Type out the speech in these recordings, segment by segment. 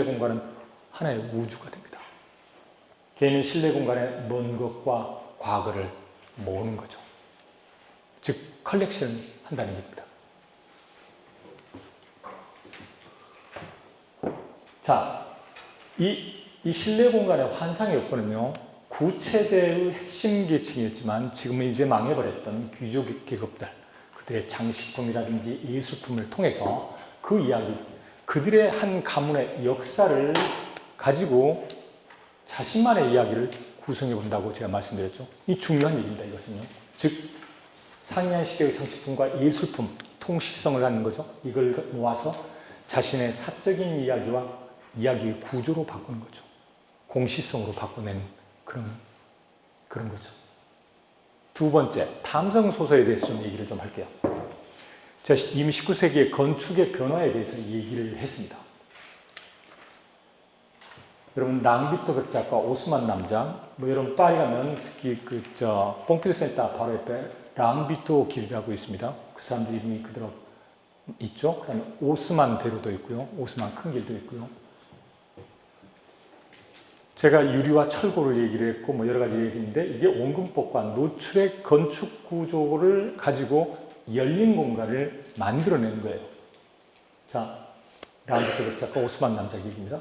공간은 하나의 우주가 됩니다. 개인은 실내 공간에 먼 것과 과거를 모으는 거죠. 즉 컬렉션 한다는 얘기입니다. 자, 이 실내 공간의 환상의 여건은요, 구체대의 핵심 계층이었지만 지금은 이제 망해버렸던 귀족 계급들, 그들의 장식품이라든지 예술품을 통해서 그 이야기, 그들의 한 가문의 역사를 가지고 자신만의 이야기를 구성해 본다고 제가 말씀드렸죠. 이 중요한 일입니다, 이것은요. 즉, 상이한 시대의 장식품과 예술품, 통시성을 갖는 거죠. 이걸 모아서 자신의 사적인 이야기와 이야기의 구조로 바꾸는 거죠. 공시성으로 바꿔낸 그런 거죠. 두 번째, 탐정 소설에 대해서 좀 얘기를 좀 할게요. 제가 이미 19세기의 건축의 변화에 대해서 얘기를 했습니다. 여러분, 랑비토 작가, 오스만 남장, 여러분 파리 가면 특히 뽕피드 센터 바로 옆에 랑비토 길이라고 있습니다. 그 사람들 이름이 그대로 있죠. 그 다음에 오스만 대로도 있고요. 오스만 큰 길도 있고요. 제가 유리와 철골을 얘기를 했고, 여러 가지 얘기했는데, 이게 원근법과 노출의 건축 구조를 가지고 열린 공간을 만들어내는 거예요. 자, 랑비토 작가, 오스만 남작 얘기입니다.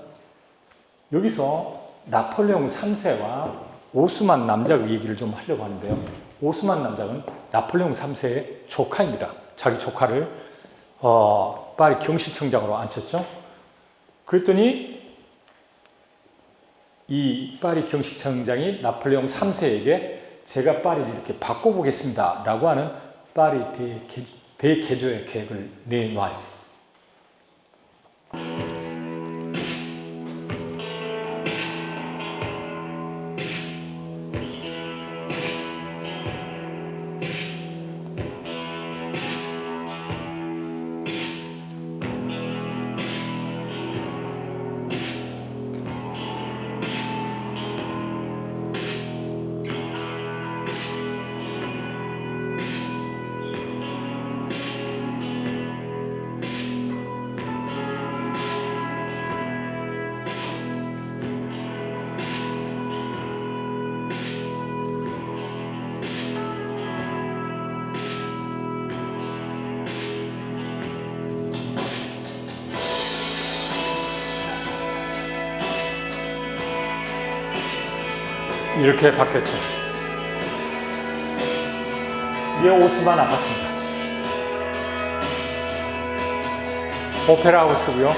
여기서 나폴레옹 3세와 오스만 남작의 얘기를 좀 하려고 하는데요. 오스만 남작은 나폴레옹 3세의 조카입니다. 자기 조카를 파리 경시청장으로 앉혔죠. 그랬더니 이 파리 경시청장이 나폴레옹 3세에게 제가 파리를 이렇게 바꿔보겠습니다 라고 하는 파리 대개조의 계획을 내놔요. 이렇게 바뀌었죠. 이게 오스만 아파트입니다. 오페라 하우스고요.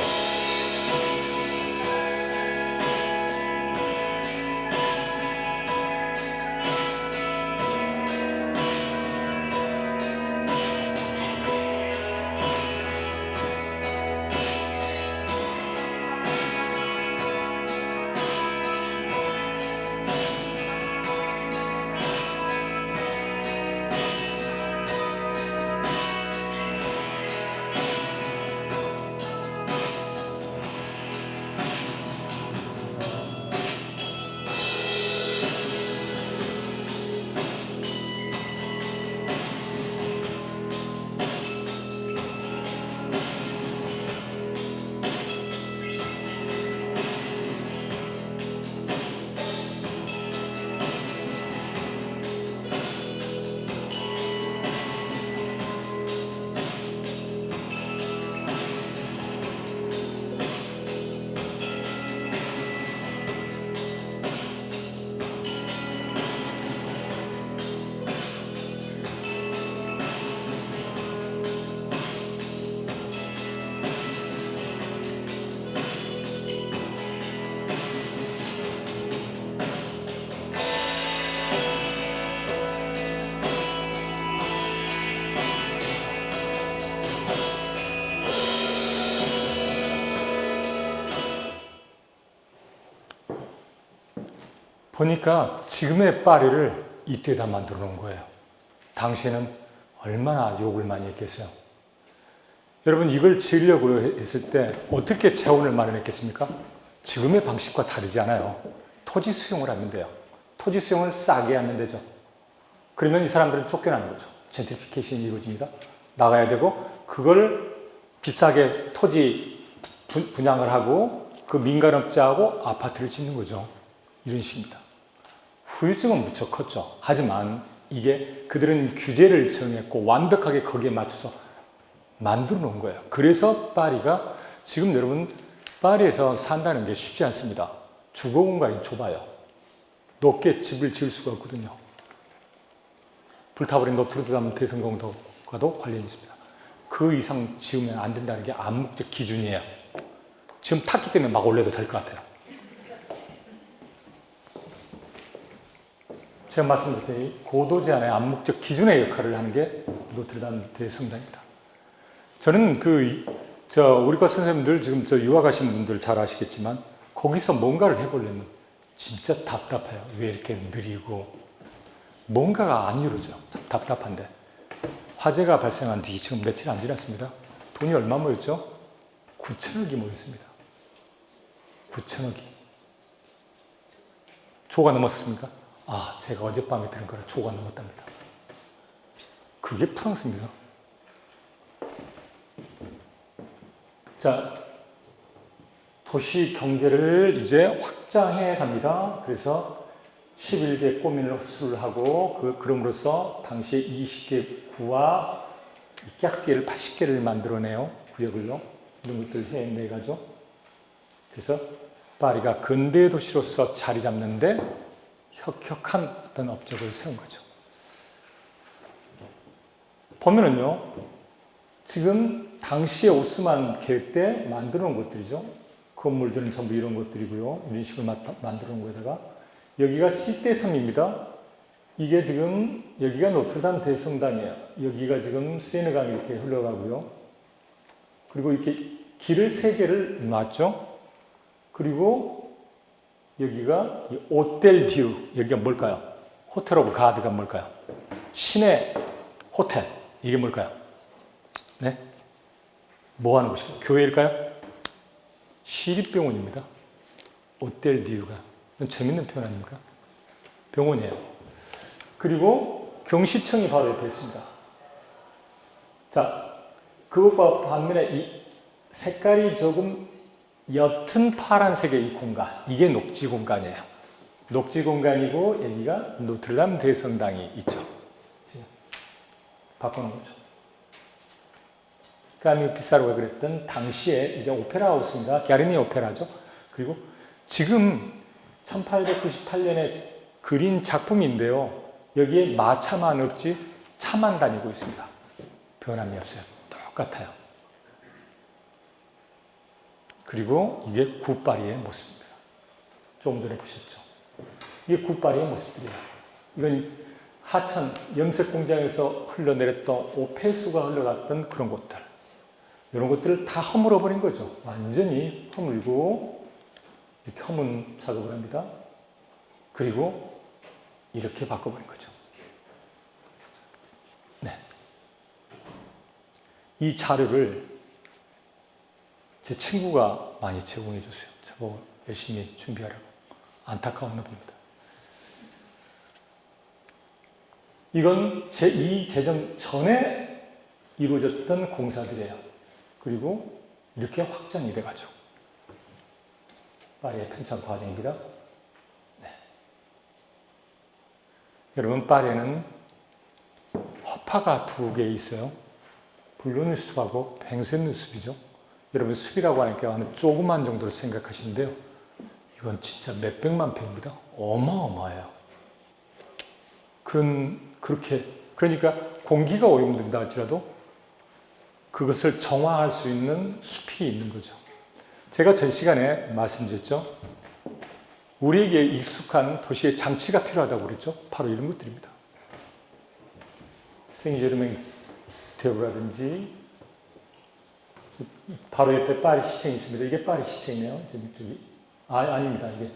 보니까 지금의 파리를 이때다 만들어 놓은 거예요. 당시에는 얼마나 욕을 많이 했겠어요. 여러분, 이걸 지으려고 했을 때 어떻게 재원을 마련했겠습니까? 지금의 방식과 다르지 않아요. 토지 수용을 하면 돼요. 토지 수용을 싸게 하면 되죠. 그러면 이 사람들은 쫓겨나는 거죠. 젠트리피케이션이 이루어집니다. 나가야 되고, 그걸 비싸게 토지 분양을 하고 그 민간업자하고 아파트를 짓는 거죠. 이런 식입니다. 후유증은 무척 컸죠. 하지만 이게 그들은 규제를 정했고 완벽하게 거기에 맞춰서 만들어 놓은 거예요. 그래서 파리가 지금 여러분 파리에서 산다는 게 쉽지 않습니다. 주거 공간이 좁아요. 높게 집을 지을 수가 없거든요. 불타버린 노트르담 대성공과도 관련이 있습니다. 그 이상 지으면 안 된다는 게 암묵적 기준이에요. 지금 탔기 때문에 막 올려도 될 것 같아요. 제가 말씀드렸더니 고도 제한의 암묵적 기준의 역할을 하는 게 노트르담 대성당입니다. 저는 우리과 선생님들 지금 유학 가신 분들 잘 아시겠지만 거기서 뭔가를 해보려면 진짜 답답해요. 왜 이렇게 느리고 뭔가가 안 이루어져. 참 답답한데 화재가 발생한 뒤 지금 며칠 안 지났습니다. 돈이 얼마 모였죠? 9천억이 모였습니다. 9천억이. 조가 넘었습니까? 제가 어젯밤에 들은 거라 조가 넘었답니다. 그게 프랑스입니다. 자, 도시 경계를 이제 확장해 갑니다. 그래서 11개 꼬민을 흡수를 하고 그럼으로써 당시에 20개 구와 깍띠를 80개를 만들어내요. 구역을요. 이런 것들을 해내가죠. 그래서 파리가 근대 도시로서 자리 잡는데 혁혁한 어떤 업적을 세운 거죠. 보면은요, 지금 당시에 오스만 계획 때 만들어 놓은 것들이죠. 건물들은 전부 이런 것들이고요. 이런 식으로 만들어 놓은 거에다가 여기가 시대섬입니다. 이게 지금 여기가 노트르담 대성당이에요. 여기가 지금 세느강이 이렇게 흘러가고요. 그리고 이렇게 길을 3개를 놨죠. 그리고 여기가 오텔 듀, 여기가 뭘까요? 호텔 오브 가드가 뭘까요? 신의 호텔, 이게 뭘까요? 네? 뭐 하는 곳일까요? 교회일까요? 시립병원입니다. 오텔 듀가. 재밌는 표현 아닙니까? 병원이에요. 그리고 경시청이 바로 옆에 있습니다. 자, 그것과 반면에 이 색깔이 조금 옅은 파란색의 이 공간, 이게 녹지 공간이에요. 녹지 공간이고 여기가 노트르담 대성당이 있죠. 지금 바꿔놓은 거죠. 까미 피사로가 그랬던 당시에 이제 오페라 하우스입니다. 갸르니 오페라죠. 그리고 지금 1898년에 그린 작품인데요. 여기에 마차만 없지 차만 다니고 있습니다. 변함이 없어요. 똑같아요. 그리고 이게 굿파리의 모습입니다. 조금 전에 보셨죠? 이게 굿파리의 모습들이에요. 이건 하천 염색 공장에서 흘러내렸던 오폐수가 흘러갔던 그런 곳들. 이런 것들을 다 허물어 버린 거죠. 완전히 허물고 이렇게 허문 작업을 합니다. 그리고 이렇게 바꿔버린 거죠. 네. 이 자료를 제 친구가 많이 제공해 줬어요. 저보고 열심히 준비하라고. 안타까웠나 봅니다. 이건 제2제정 전에 이루어졌던 공사들이에요. 그리고 이렇게 확장이 돼가죠. 파리의 편찬 과정입니다. 네. 여러분, 파리에는 허파가 2개 있어요. 블루는 숲하고 뱅센는 숲이죠. 여러분, 숲이라고 하니까 조그만 정도로 생각하시는데요. 이건 진짜 몇백만 평입니다. 어마어마해요. 그러니까 공기가 오염된다 할지라도 그것을 정화할 수 있는 숲이 있는 거죠. 제가 전 시간에 말씀드렸죠. 우리에게 익숙한 도시의 장치가 필요하다고 그랬죠. 바로 이런 것들입니다. 생제르맹대로라든지 바로 옆에 파리 시청이 있습니다. 이게 파리 시청이네요. 아닙니다. 이게